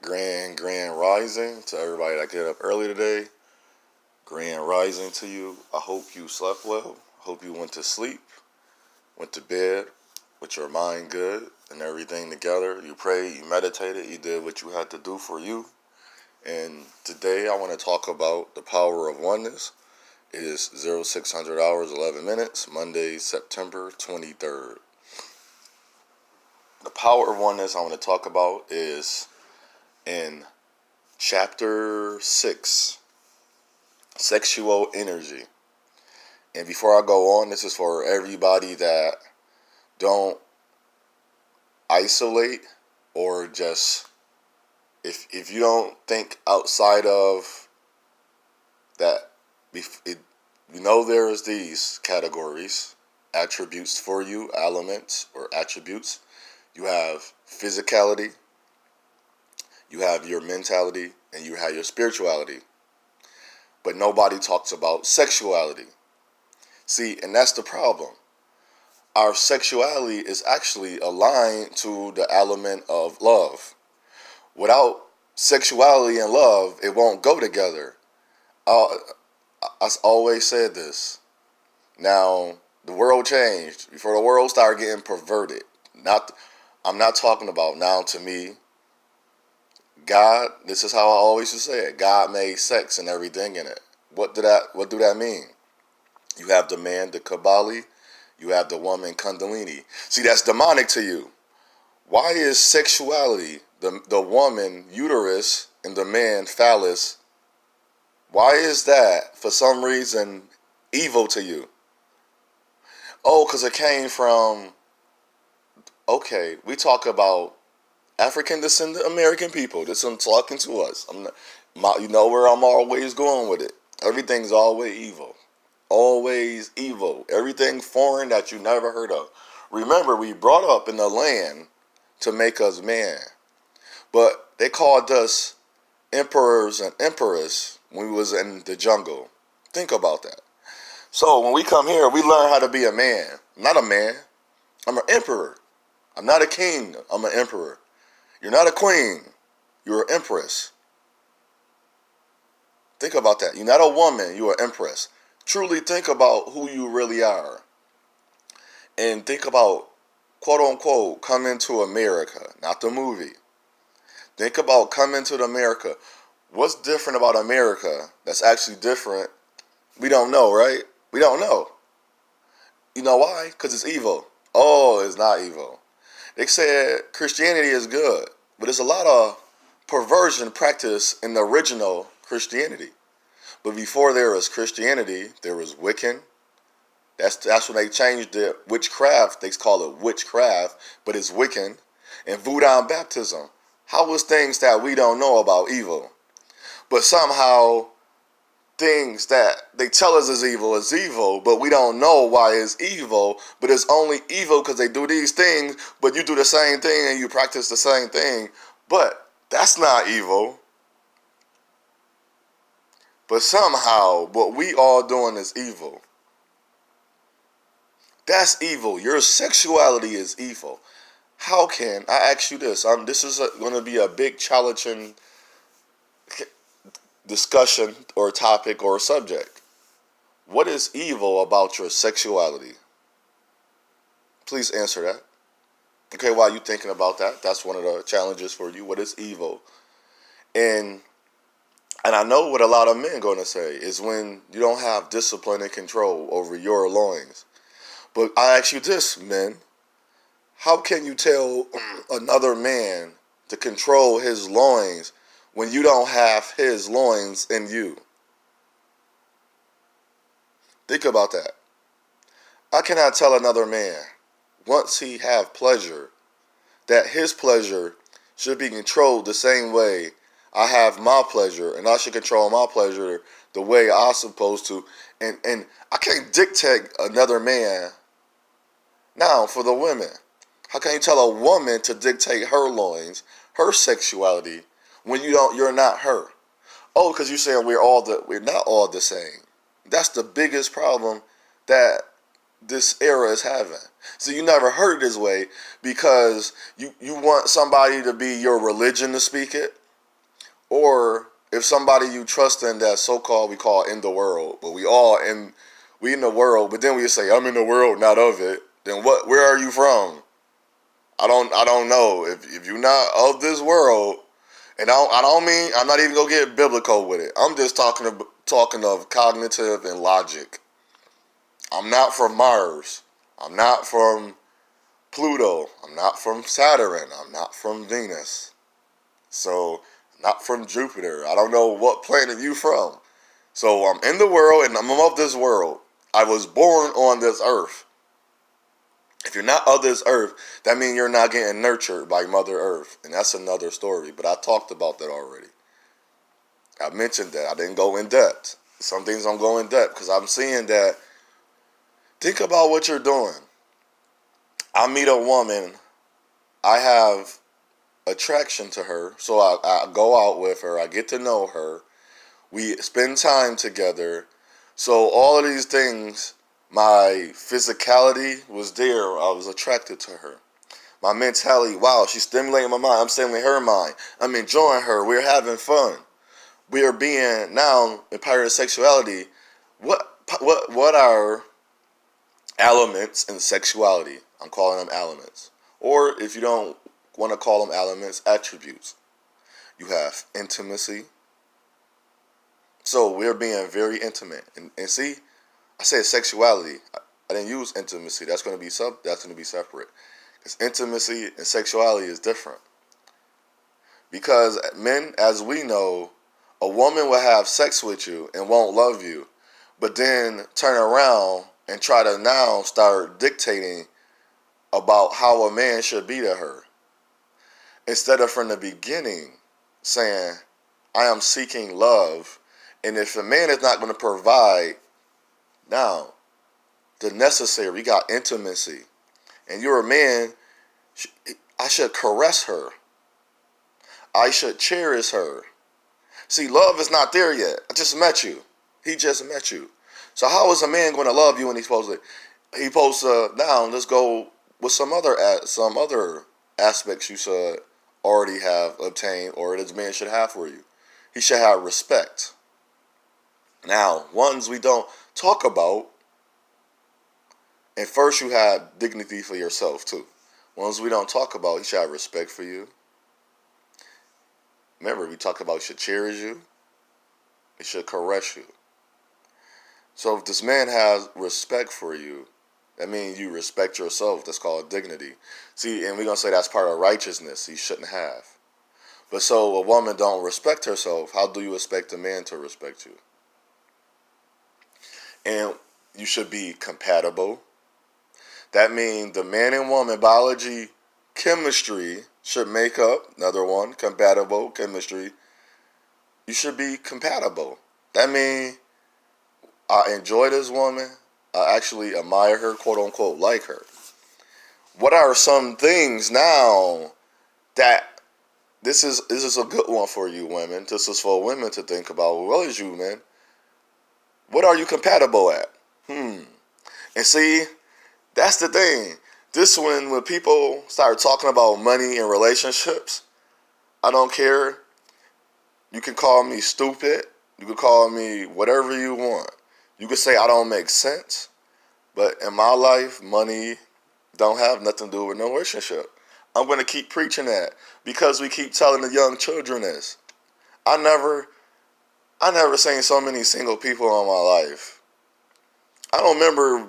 Grand rising to everybody that get up early today. Grand rising to you. I hope you slept well. Hope you went to sleep, went to bed with your mind good and everything together. You prayed, you meditated, you did what you had to do for you. And today I want to talk about the power of oneness. It is 0600 hours, 11 minutes, Monday, September 23rd. The power of oneness I want to talk about is in chapter 6, sexual energy. And before I go on, this is for everybody that don't isolate or just, if you don't think outside of that, you know there's these categories, attributes for you, elements or attributes. You have physicality, you have your mentality, and you have your spirituality. But nobody talks about sexuality. See, and that's the problem. Our sexuality is actually aligned to the element of love. Without sexuality and love, it won't go together. I always said this. Now, the world changed. Before the world started getting perverted. I'm not talking about now to me. God, this is how I always used to say it. God made sex and everything in it. What do that mean? You have the man, the Kabali. You have the woman, Kundalini. See, that's demonic to you. Why is sexuality, the woman, uterus, and the man, phallus, why is that, for some reason, evil to you? Oh, because it came from, okay, we talk about African descendant American people. This is talking to us. You know where I'm always going with it. Everything's always evil. Always evil. Everything foreign that you never heard of. Remember, we brought up in the land to make us man. But they called us emperors and empress when we was in the jungle. Think about that. So when we come here, we learn how to be a man. I'm not a man. I'm an emperor. I'm not a king. I'm an emperor. You're not a queen. You're an empress. Think about that. You're not a woman. You're an empress. Truly think about who you really are. And think about, quote unquote, coming to America, not the movie. Think about coming to America. What's different about America that's actually different? We don't know, right? We don't know. You know why? Because it's evil. Oh, it's not evil. They said Christianity is good, but there's a lot of perversion practice in the original Christianity. But before there was Christianity, there was Wiccan. That's when they changed it. Witchcraft, they call it witchcraft, but it's Wiccan. And Voodoo baptism. How was things that we don't know about evil? But somehow things that they tell us is evil, but we don't know why it's evil, but it's only evil because they do these things, but you do the same thing and you practice the same thing, but that's not evil. But somehow what we all doing is evil. That's evil. Your sexuality is evil. How can, I ask you this, this is going to be a big challenging discussion or topic or subject. What is evil about your sexuality? Please answer that. Okay, while you're thinking about that, that's one of the challenges for you. What is evil? And I know what a lot of men are going to say is when you don't have discipline and control over your loins. But I ask you this, men. How can you tell another man to control his loins when you don't have his loins in you? Think about that. I cannot tell another man, once he have pleasure, that his pleasure should be controlled the same way I have my pleasure, and I should control my pleasure the way I'm supposed to. And I can't dictate another man. Now, for the women, how can you tell a woman to dictate her loins, her sexuality, when you're not her? Oh, because you're saying we're not all the same. That's the biggest problem that this era is having. So you never heard it this way because you want somebody to be your religion to speak it. Or if somebody you trust in that so-called we call in the world, but we in the world, but then we say I'm in the world, not of it. Then what? Where are you from? I don't know. If you're not of this world, and I don't mean I'm not even gonna get biblical with it. I'm just talking of cognitive and logic. I'm not from Mars. I'm not from Pluto. I'm not from Saturn. I'm not from Venus. So I'm not from Jupiter. I don't know what planet you from. So I'm in the world and I'm of this world. I was born on this earth. If you're not of this earth, that means you're not getting nurtured by Mother Earth. And that's another story. But I talked about that already. I mentioned that. I didn't go in depth. Some things I'm going in depth because I'm seeing that. Think about what you're doing. I meet a woman. I have attraction to her. So I go out with her. I get to know her. We spend time together. So all of these things, my physicality was there. I was attracted to her. My mentality, wow, she's stimulating my mind. I'm stimulating her mind. I'm enjoying her. We're having fun. We are being now in pirate sexuality. What are elements in sexuality? I'm calling them elements. Or if you don't want to call them elements, attributes. You have intimacy. So we're being very intimate. And see, I said sexuality. I didn't use intimacy. That's going to be separate. Because intimacy and sexuality is different. Because men, as we know, a woman will have sex with you and won't love you, but then turn around and try to now start dictating about how a man should be to her. Instead of from the beginning saying, I am seeking love, and if a man is not going to provide now the necessary, you got intimacy, and you're a man, I should caress her. I should cherish her. See, love is not there yet. I just met you. He just met you. So how is a man going to love you when he's supposed to now let's go with some other aspects you should already have obtained or this man should have for you. He should have respect. Now, ones we don't talk about, and first you have dignity for yourself too. Ones we don't talk about, he should have respect for you. Remember, we talk about he should cherish you. He should caress you. So if this man has respect for you, that means you respect yourself. That's called dignity. See, and we're going to say that's part of righteousness he shouldn't have. But so a woman don't respect herself, how do you expect a man to respect you? And you should be compatible. That means the man and woman biology, chemistry should make up. Another one, compatible chemistry. You should be compatible. That means I enjoy this woman. I actually admire her, quote unquote, like her. What are some things now that this is a good one for you women. This is for women to think about. Well, as you men, what are you compatible at? And see, that's the thing. This one, when people start talking about money and relationships, I don't care. You can call me stupid. You can call me whatever you want. You can say I don't make sense. But in my life, money don't have nothing to do with no relationship. I'm going to keep preaching that because we keep telling the young children this. I never seen so many single people in my life. I don't remember.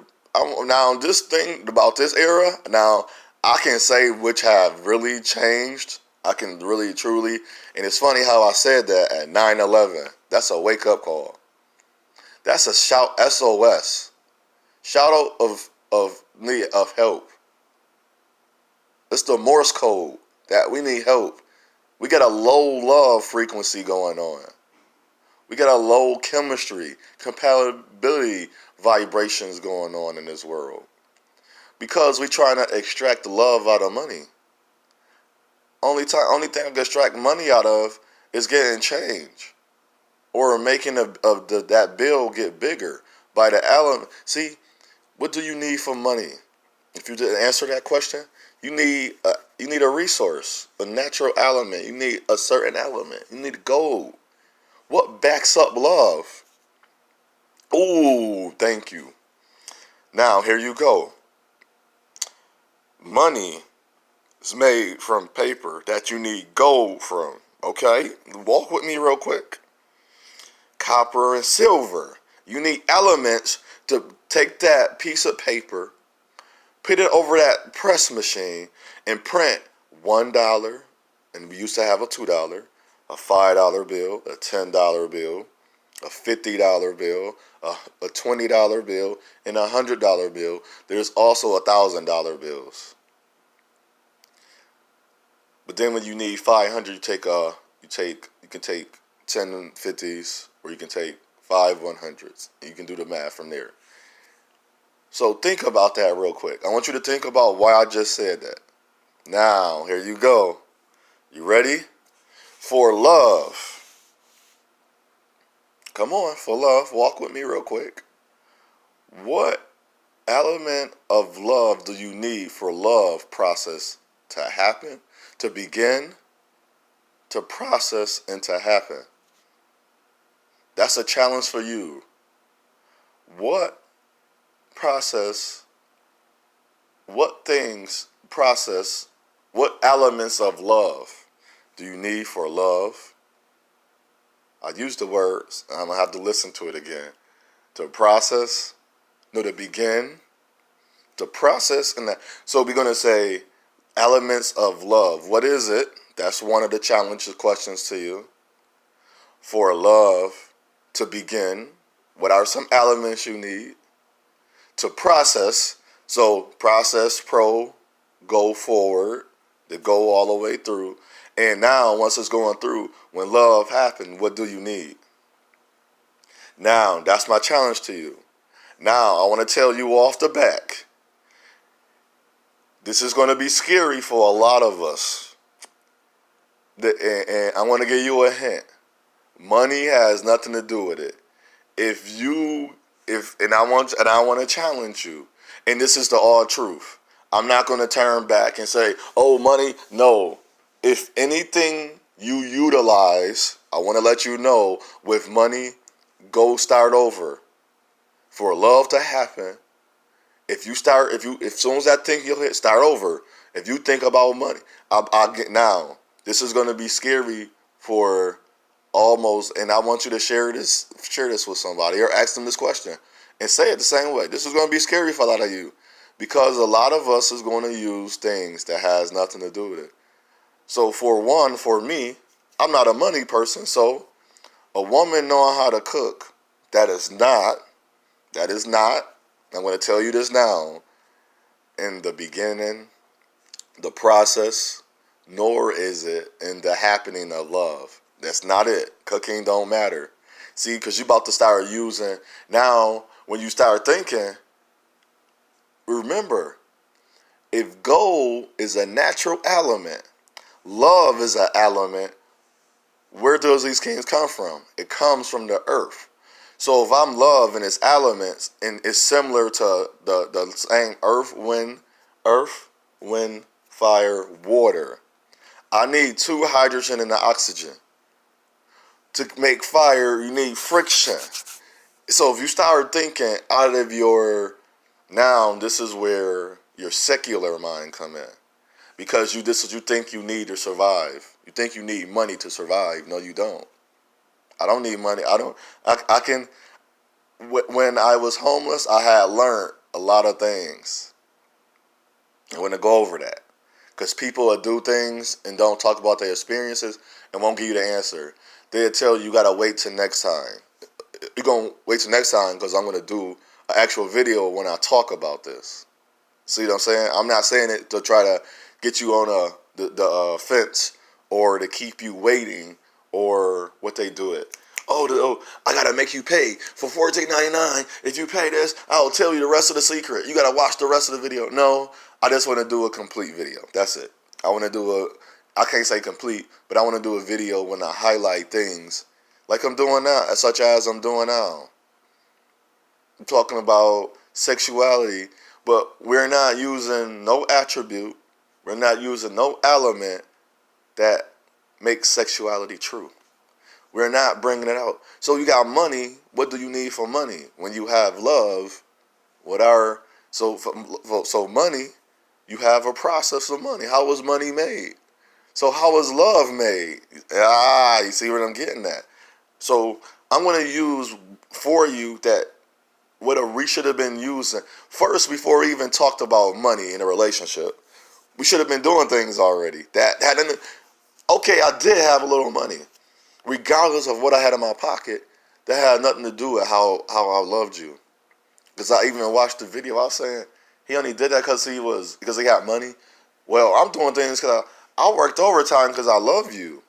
Now, this thing about this era, now, I can say which have really changed. I can really, truly. And it's funny how I said that at 9/11. That's a wake-up call. That's a shout, SOS. Shout out of help. It's the Morse code that we need help. We got a low love frequency going on. We got a low chemistry, compatibility vibrations going on in this world. Because we're trying to extract love out of money. Only thing I can extract money out of is getting change. Or making that bill get bigger by the element. See, what do you need for money? If you didn't answer that question, you need You need a resource, a natural element. You need a certain element. You need gold. What backs up love? Ooh, thank you. Now, here you go. Money is made from paper that you need gold from. Okay? Walk with me real quick. Copper and silver. You need elements to take that piece of paper, put it over that press machine, and print $1, and we used to have a $2, a $5 bill, a $10 bill, a $50 bill, a $20 bill, and a $100 bill. There's also $1,000 bills. But then when you need 500, you can take 10 50s, or you can take 5 100s. You can do the math from there. So think about that real quick. I want you to think about why I just said that. Now, here you go. You ready? For love. Come on, for love. Walk with me real quick. What element of love do you need for love process to happen, to begin, to process, and to happen? That's a challenge for you. What process, what things process, what elements of love do you need for love? I use the words, I'm going to have to listen to it again. To process, no, to begin, to process, and that. So we're going to say elements of love. What is it? That's one of the challenge questions to you. For love to begin, what are some elements you need? To process, so process, go forward, to go all the way through. And now, once it's going through, when love happened, what do you need? Now, that's my challenge to you. Now, I want to tell you off the back, this is going to be scary for a lot of us. And I want to give you a hint. Money has nothing to do with it. And I want to challenge you. And this is the all truth. I'm not going to turn back and say, oh, money. No. If anything you utilize, I want to let you know, with money, go start over. For love to happen, if soon as that thing you'll hit, start over. If you think about money, I'll get now. This is going to be scary for almost, and I want you to share this with somebody, or ask them this question and say it the same way. This is going to be scary for a lot of you, because a lot of us is going to use things that has nothing to do with it. So for me, I'm not a money person. So a woman knowing how to cook, that is not, I'm going to tell you this now, in the beginning, the process, nor is it in the happening of love. That's not it. Cooking don't matter. See, because you're about to start using, now when you start thinking, remember, if gold is a natural element, love is an element, where does these things come from? It comes from the earth. So if I'm love and its elements, and it's similar to the same earth, wind, fire, water. I need 2 hydrogen and the oxygen. To make fire, you need friction. So if you start thinking out of your, now this is where your secular mind come in. Because this is what you think you need to survive. You think you need money to survive. No, you don't. I don't need money. I can, when I was homeless, I had learned a lot of things. I want to go over that. Because people will do things and don't talk about their experiences and won't give you the answer. They'll tell you got to wait till next time. You're going to wait till next time because I'm going to do an actual video when I talk about this. See what I'm saying? I'm not saying it to try to get you on the fence or to keep you waiting or what they do it. Oh, I got to make you pay for $14.99. If you pay this, I'll tell you the rest of the secret. You got to watch the rest of the video. No, I just want to do a complete video. That's it. I can't say complete, but I want to do a video when I highlight things like I'm doing now, such as I'm doing now. I'm talking about sexuality, but we're not using no attribute. We're not using no element that makes sexuality true. We're not bringing it out. So you got money. What do you need for money? When you have love, so money, you have a process of money. How was money made? So how was love made? You see what I'm getting at? So I'm going to use for you that what we should have been using first before we even talked about money in a relationship. We should have been doing things already. Okay, I did have a little money. Regardless of what I had in my pocket, that had nothing to do with how I loved you. Because I even watched the video. I was saying he only did that because he got money. Well, I'm doing things because I worked overtime because I love you.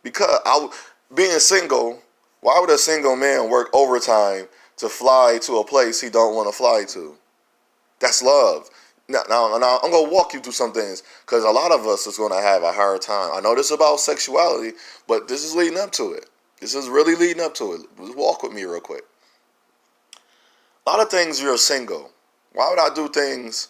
Being single, why would a single man work overtime to fly to a place he don't want to fly to? That's love. Now, I'm going to walk you through some things because a lot of us is going to have a hard time. I know this is about sexuality, but this is leading up to it. This is really leading up to it. Just walk with me real quick. A lot of things you're single. Why would I do things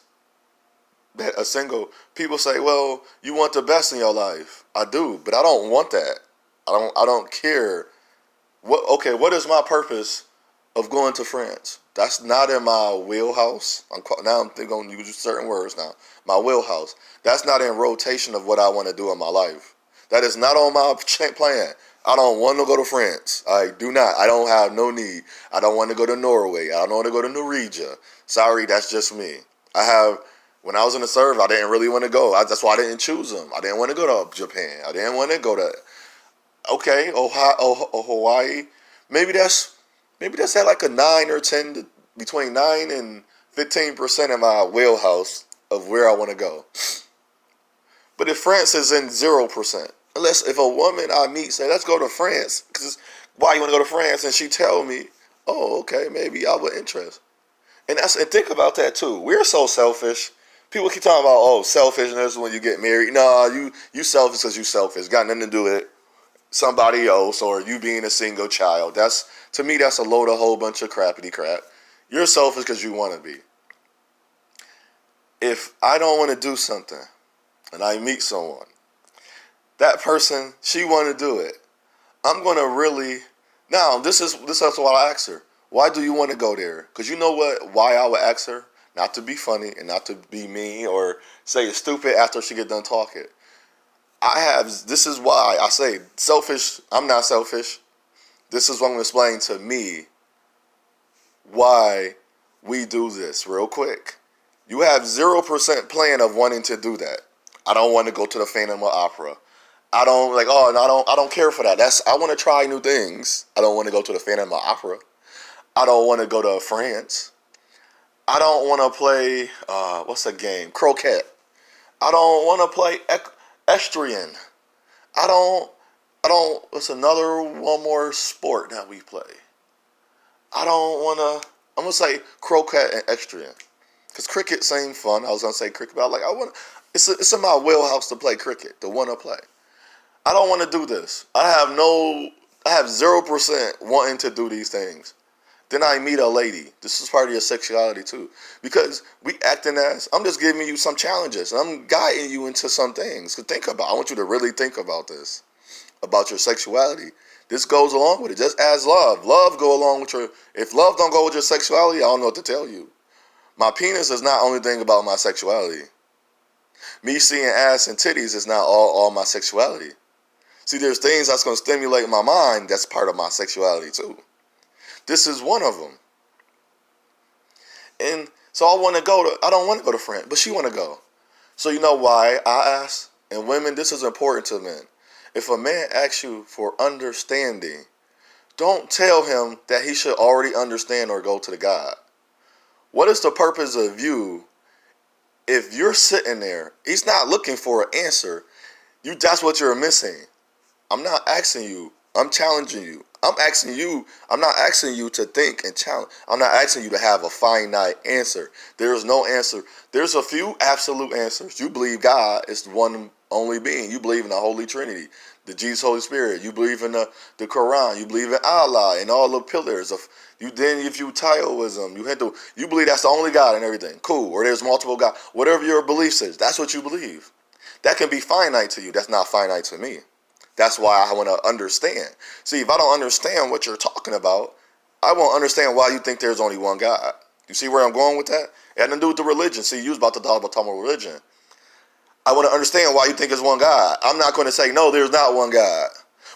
that a single people say, well, you want the best in your life? I do, but I don't want that. I don't care. What is my purpose of going to France? That's not in my wheelhouse. I'm going to use certain words now. My wheelhouse. That's not in rotation of what I want to do in my life. That is not on my plan. I don't want to go to France. I do not. I don't have no need. I don't want to go to Norway. I don't want to go to Norwegia. Sorry, that's just me. When I was in the service, I didn't really want to go. That's why I didn't choose them. I didn't want to go to Japan. I didn't want to go to, Hawaii. Maybe that's at like a 9 or 10, between 9 and 15% of my wheelhouse of where I want to go. But if France is in 0%, unless if a woman I meet say, let's go to France, because why you want to go to France, and she tell me, oh, okay, maybe I would interest. And think about that too. We're so selfish. People keep talking about, selfishness when you get married. No, you selfish because you selfish. Got nothing to do with somebody else or you being a single child. To me, that's a whole bunch of crappity crap. You're selfish because you want to be. If I don't want to do something and I meet someone, that person, she want to do it. I'm going to really, now this is what I ask her. Why do you want to go there? Because you know why I would ask her? Not to be funny and not to be mean or say it's stupid after she get done talking. This is why I say selfish. I'm not selfish. This is what I'm going to explain to me why we do this real quick. You have 0% plan of wanting to do that. I don't want to go to the Phantom Opera. I don't care for that. I want to try new things. I don't want to go to the Phantom Opera. I don't want to go to France. I don't want to play, what's a game? Croquet. I don't want to play equestrian. What's one more sport that we play? I'm going to say croquet and equestrian. Because cricket seemed fun. I was going to say cricket, but it's in my wheelhouse to play cricket, to want to play. I don't want to do this. I have 0% wanting to do these things. Then I meet a lady. This is part of your sexuality too. Because I'm just giving you some challenges. I'm guiding you into some things to think about. I want you to really think about this, about your sexuality. This goes along with it, just as love. Love go along with if love don't go with your sexuality, I don't know what to tell you. My penis is not only thing about my sexuality. Me seeing ass and titties is not all my sexuality. See, there's things that's going to stimulate my mind that's part of my sexuality too. This is one of them. And so I don't want to go to France, but she want to go. So you know why I ask? And women, this is important to men. If a man asks you for understanding, don't tell him that he should already understand or go to the God. What is the purpose of you if you're sitting there? He's not looking for an answer. That's what you're missing. I'm not asking you. I'm challenging you. I'm not asking you to think and challenge. I'm not asking you to have a finite answer. There is no answer. There's a few absolute answers. You believe God is the one only being. You believe in the Holy Trinity. the Jesus Holy Spirit. You believe in the Quran. You believe in Allah and all the pillars of you. Then if you Taoism, you believe that's the only God and everything. Cool. Or there's multiple gods. Whatever your belief is, that's what you believe. That can be finite to you. That's not finite to me. That's why I want to understand. See, if I don't understand what you're talking about, I won't understand why you think there's only one God. You see where I'm going with that? It had nothing to do with the religion. See, you was about to talk about religion. I want to understand why you think it's one God. I'm not going to say, no, there's not one God.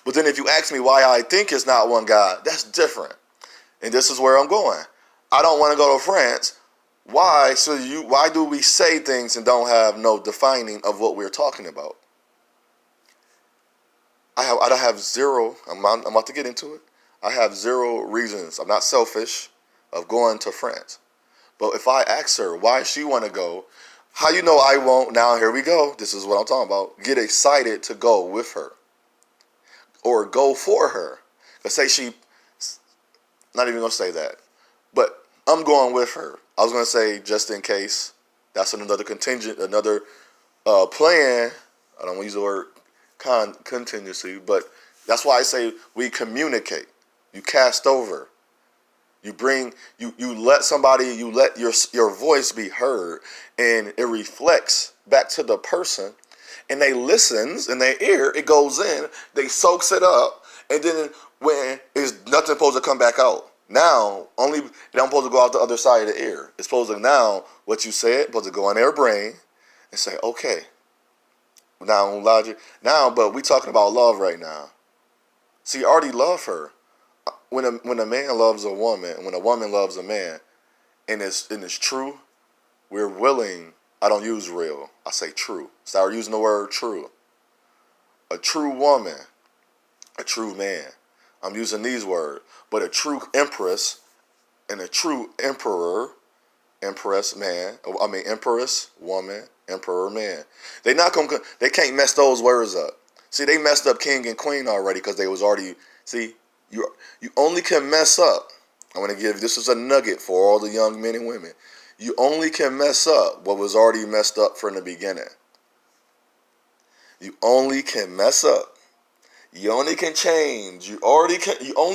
But then if you ask me why I think it's not one God, that's different. And this is where I'm going. I don't want to go to France. Why? Why do we say things and don't have no defining of what we're talking about? I don't have zero. I'm about to get into it. I have zero reasons. I'm not selfish of going to France. But if I ask her why she want to go, how you know I won't? Now here we go. This is what I'm talking about. Get excited to go with her or go for her. Let's say she, not even gonna say that, but I'm going with her. I was gonna say just in case. That's another contingent, another plan. I don't want to use the word contingency, but that's why I say we communicate. You cast over. You bring you let somebody, you let your voice be heard, and it reflects back to the person, and they listens in their ear. It goes in, they soaks it up, and then when it's nothing supposed to come back out. Now only it don't supposed to go out the other side of the ear. It's supposed to now what you said supposed to go in their brain and say okay. Now logic now, but we talking about love right now. See, you already love her. When a man loves a woman, when a woman loves a man, and it's true, we're willing. I don't use real. I say true. Start using the word true. A true woman, a true man. I'm using these words, but a true empress and a true empress man. I mean empress woman, emperor man. They can't mess those words up. See, they messed up king and queen already because they was already. See, you only can mess up. I want to give this is a nugget for all the young men and women. You only can mess up what was already messed up from the beginning. You only can mess up. You only can change. You only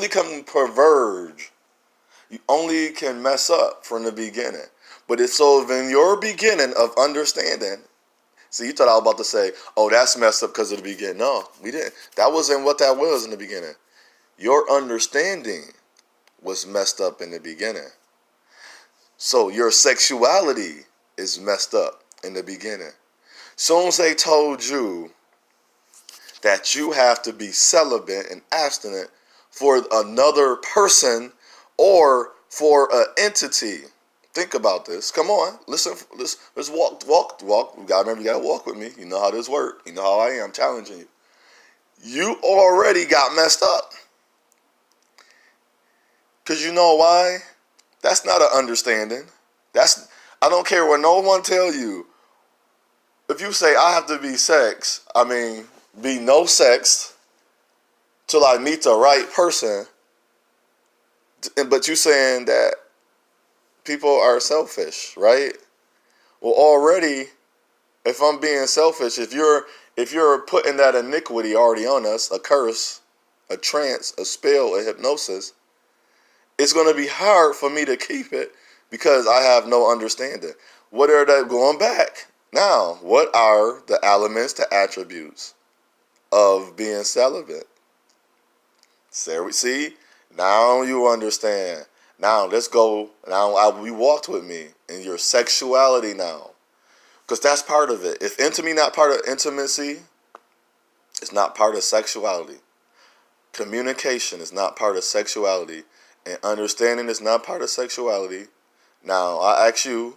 can perverge. You only can mess up from the beginning. But it's so in your beginning of understanding. See, you thought I was about to say, oh, that's messed up because of the beginning. No, we didn't. That wasn't what that was in the beginning. Your understanding was messed up in the beginning. So your sexuality is messed up in the beginning. Soon as they told you that you have to be celibate and abstinent for another person or for an entity. Think about this. Come on, listen. Let's walk. You gotta remember, you gotta walk with me. You know how this works. You know how I am challenging you. You already got messed up. Because you know why? That's not an understanding. I don't care what no one tell you. If you say I have to be no sex till I meet the right person, but you saying that people are selfish, right? Well, already, if I'm being selfish, if you're putting that iniquity already on us, a curse, a trance, a spell, a hypnosis, it's going to be hard for me to keep it because I have no understanding. What are they going back? Now, what are the elements, the attributes of being celibate? See, now you understand. Now let's go. Now you walked with me in your sexuality now, because that's part of it. If intimacy not part of intimacy, it's not part of sexuality. Communication is not part of sexuality. And understanding is not part of sexuality. Now, I ask you,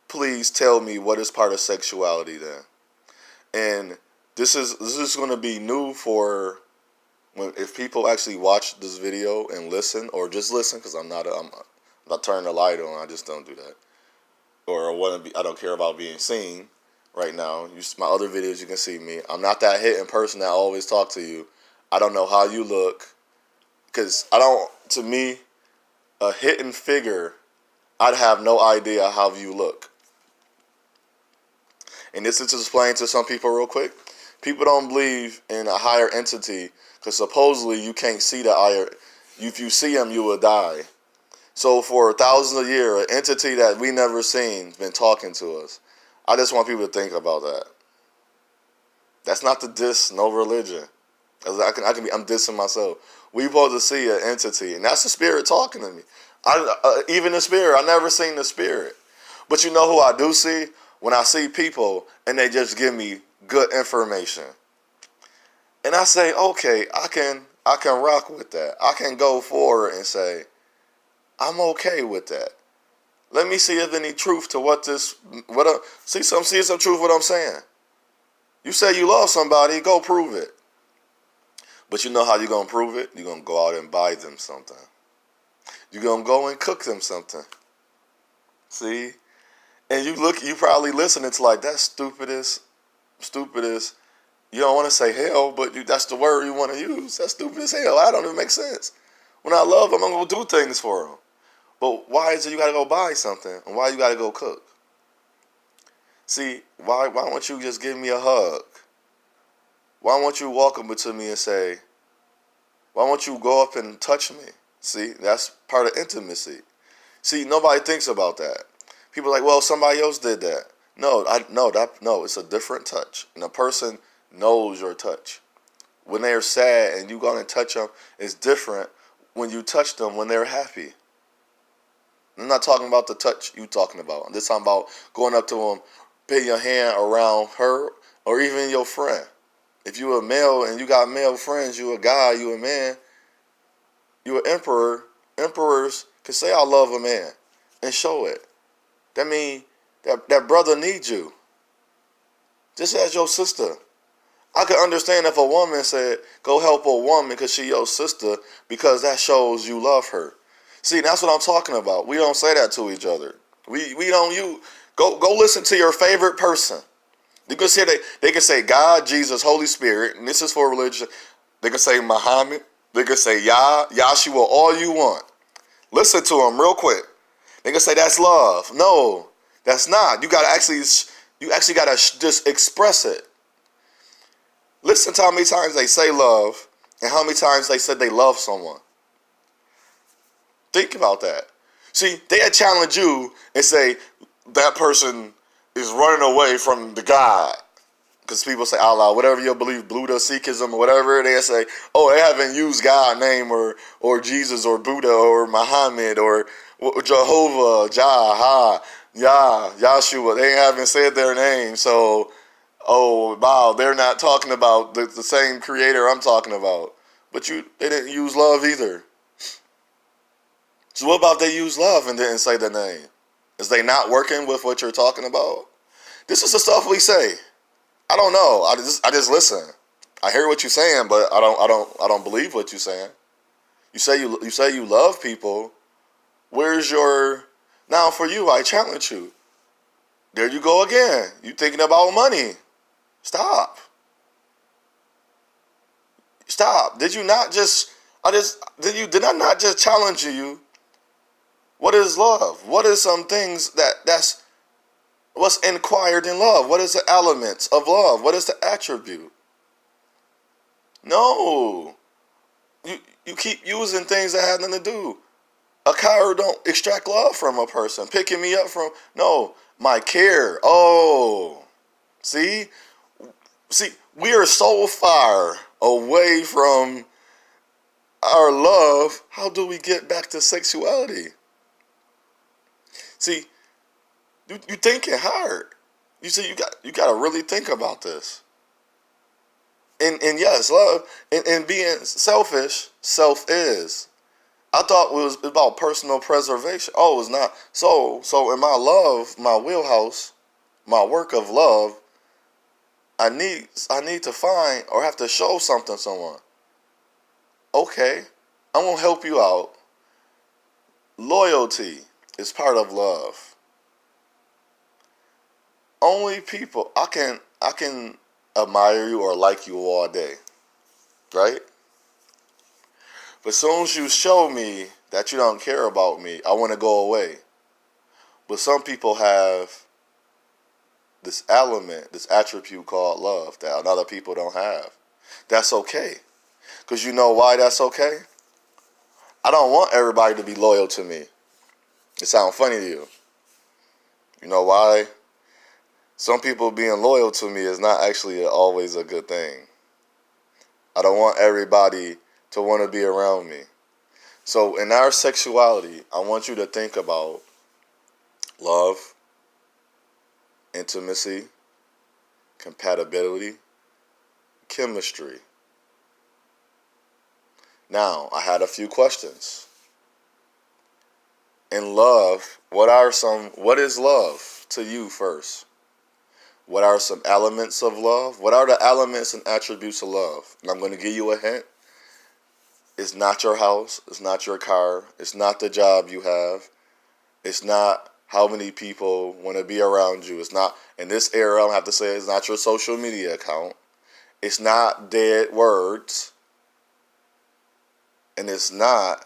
please tell me what is part of sexuality then. And this is going to be new for if people actually watch this video and listen, or just listen, because I'm not turning the light on. I just don't do that. Or I don't care about being seen right now. My other videos, you can see me. I'm not that hidden person that always talk to you. I don't know how you look. Because to me, a hidden figure, I'd have no idea how you look. And this is to explain to some people real quick. People don't believe in a higher entity because supposedly you can't see the higher. If you see him, you will die. So for thousands of years, an entity that we never seen has been talking to us. I just want people to think about that. That's not to diss no religion. I'm dissing myself. We supposed to see an entity, and that's the spirit talking to me. Even the spirit, I never seen the spirit. But you know who I do see? When I see people and they just give me good information. And I say, okay, I can rock with that. I can go forward and say, I'm okay with that. Let me see if any truth to see some truth what I'm saying. You say you love somebody, go prove it. But you know how you're going to prove it? You're going to go out and buy them something. You're going to go and cook them something. See? And you probably listening to like, that's stupidest. You don't want to say hell, but that's the word you want to use. That's stupid as hell. I don't even make sense. When I love them, I'm going to do things for them. But why is it you got to go buy something? And why you got to go cook? See, why don't you just give me a hug? Why won't you walk up to me and say, why won't you go up and touch me? See, that's part of intimacy. See, nobody thinks about that. People are like, well, somebody else did that. No, it's a different touch. And a person knows your touch. When they're sad and you go and touch them, it's different when you touch them when they're happy. I'm not talking about the touch you talking about. I'm just talking about going up to them, putting your hand around her or even your friend. If you a male and you got male friends, you a guy, you a man, you an emperor. Emperors can say I love a man and show it. That means that brother needs you. Just as your sister. I could understand if a woman said, go help a woman because she your sister, because that shows you love her. See, that's what I'm talking about. We don't say that to each other. We don't go listen to your favorite person. You can say they can say God, Jesus, Holy Spirit, and this is for religion. They can say Muhammad. They can say Yah, Yahshua, all you want. Listen to them real quick. They can say that's love. No, that's not. You actually gotta just express it. Listen to how many times they say love and how many times they said they love someone. Think about that. See, they challenge you and say that person is running away from the God. Because people say Allah, whatever you believe, Buddha, Sikhism, or whatever, they say, oh, they haven't used God's name or Jesus or Buddha or Muhammad or Jehovah, Jah, Yahshua. They haven't said their name. So, oh, wow, they're not talking about the same creator I'm talking about. But they didn't use love either. So what about they use love and didn't say the name? Is they not working with what you're talking about? This is the stuff we say. I don't know. I just listen. I hear what you're saying, but I don't believe what you're saying. You say you love people. Where's your now for you? I challenge you. There you go again. You thinking about money? Stop. Did you not just? Did I not just challenge you? What is love? What is some things that's what's inquired in love? What is the elements of love? What is the attribute? No. You keep using things that have nothing to do. A coward don't extract love from a person. Picking me up from, no, my care. Oh. See, we are so far away from our love. How do we get back to sexuality? See, you thinking hard. You see, you got to really think about this. And yes, love and being selfish, self is. I thought it was about personal preservation. Oh, it's not. So in my love, my wheelhouse, my work of love, I need to find or have to show something to someone. Okay, I'm gonna help you out. Loyalty is part of love. Only people I can admire you or like you all day, right? But as soon as you show me that you don't care about me, I want to go away. But some people have this element, this attribute called love that other people don't have. That's okay. Because you know why that's okay? I don't want everybody to be loyal to me. It sounds funny to you. You know why? Some people being loyal to me is not actually always a good thing. I don't want everybody to want to be around me. So in our sexuality, I want you to think about love, intimacy, compatibility, chemistry. Now, I had a few questions. In love, what is love to you first? What are some elements of love? What are the elements and attributes of love? And I'm going to give you a hint. It's not your house. It's not your car. It's not the job you have. It's not how many people want to be around you. It's not, in this era, I have to say, it's not your social media account. It's not dead words. And it's not,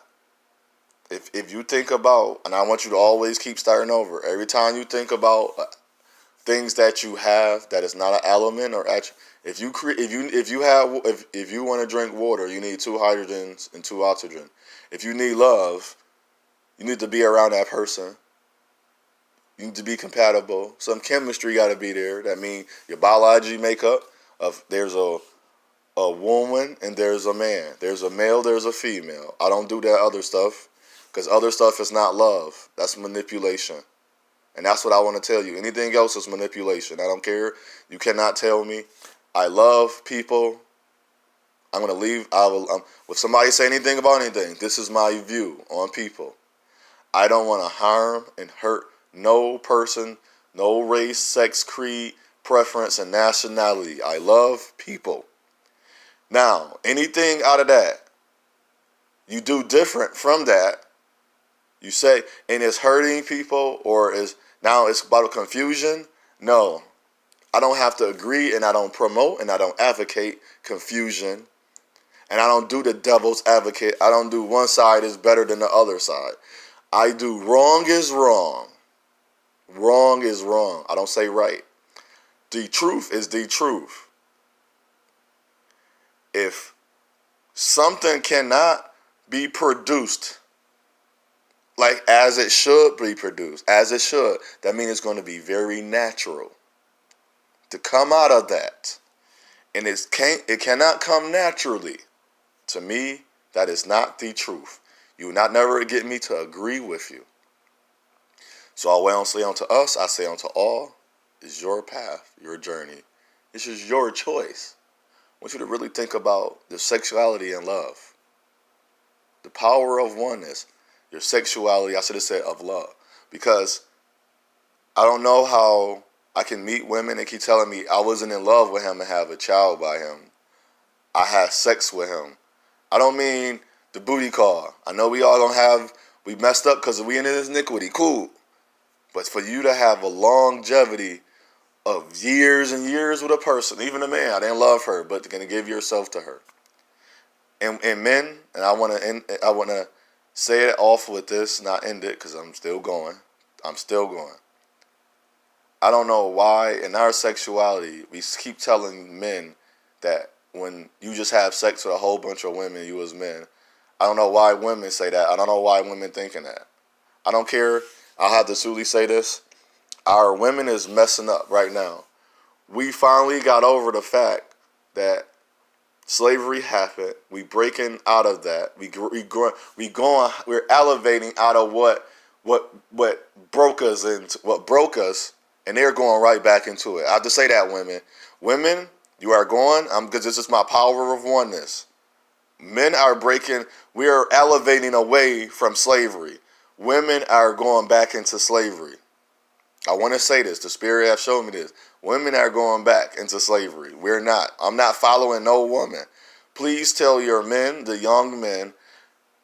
if you think about, and I want you to always keep starting over. Every time you think about things that you have that is not an element or attribute. If you want to drink water, you need 2 hydrogens and 2 oxygen. If you need love, you need to be around that person. You need to be compatible. Some chemistry got to be there. That means your biology makeup of there's a woman and there's a man. There's a male, there's a female. I don't do that other stuff because other stuff is not love. That's manipulation. And that's what I want to tell you. Anything else is manipulation. I don't care. You cannot tell me. I love people. I'm going to leave. If somebody say anything about anything, this is my view on people. I don't want to harm and hurt no person, no race, sex, creed, preference, and nationality. I love people. Now, anything out of that you do different from that, you say, and it's hurting people or is now it's about confusion. No, I don't have to agree, and I don't promote and I don't advocate confusion. And I don't do the devil's advocate. I don't do one side is better than the other side. I do wrong is wrong. Wrong is wrong. I don't say right. The truth is the truth. If something cannot be produced like as it should be produced, as it should, that means it's going to be very natural to come out of that. And it cannot come naturally. To me, that is not the truth. You will not never get me to agree with you. So I won't say unto us, I say unto all, is your path, your journey. This is your choice. I want you to really think about the sexuality and love. The power of oneness. Your sexuality, I should have said of love. Because I don't know how I can meet women and keep telling me I wasn't in love with him and have a child by him. I had sex with him. I don't mean the booty call. I know we all we messed up because we in this iniquity. Cool. But for you to have a longevity of years and years with a person, even a man, I didn't love her, but you're going to give yourself to her. And men, and I want to say it off with this, not end it, because I'm still going. I don't know why in our sexuality, we keep telling men that when you just have sex with a whole bunch of women, you as men. I don't know why women say that. I don't know why women thinking that. I don't care. I'll have to truly say this. Our women is messing up right now. We finally got over the fact that slavery happened. We breaking out of that. We're elevating out of what broke us and they're going right back into it. I have to say that, women. Women, you are going, because this is my power of oneness. Men are we are elevating away from slavery. Women are going back into slavery. I want to say this. The Spirit has shown me this. Women are going back into slavery. We're not. I'm not following no woman. Please tell your men, the young men,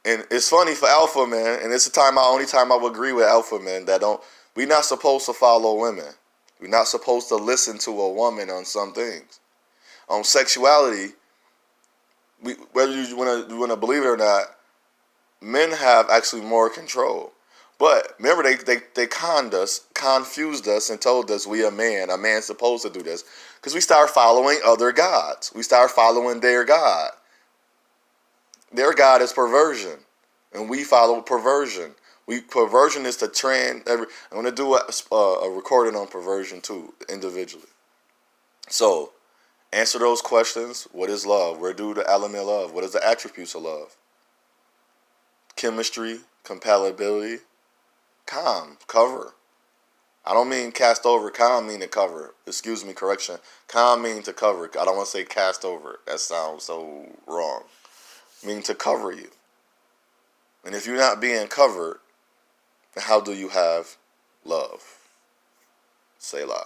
and it's funny for alpha men, and it's the only time I would agree with alpha men we're not supposed to follow women. We're not supposed to listen to a woman on some things. On sexuality, whether you want to believe it or not, men have actually more control. But remember, they conned us, confused us, and told us we a man. A man's supposed to do this. Because we start following other gods. We start following their God. Their God is perversion. And we follow perversion. Perversion is to trend. I'm going to do a recording on perversion too, individually. So, answer those questions. What is love? Where do the element of love? What is the attributes of love? Chemistry, compatibility, calm, cover. I don't mean cast over. Calm mean to cover. Excuse me, correction. Calm mean to cover. I don't want to say cast over. That sounds so wrong. Mean to cover you. And if you're not being covered, how do you have love? Selah.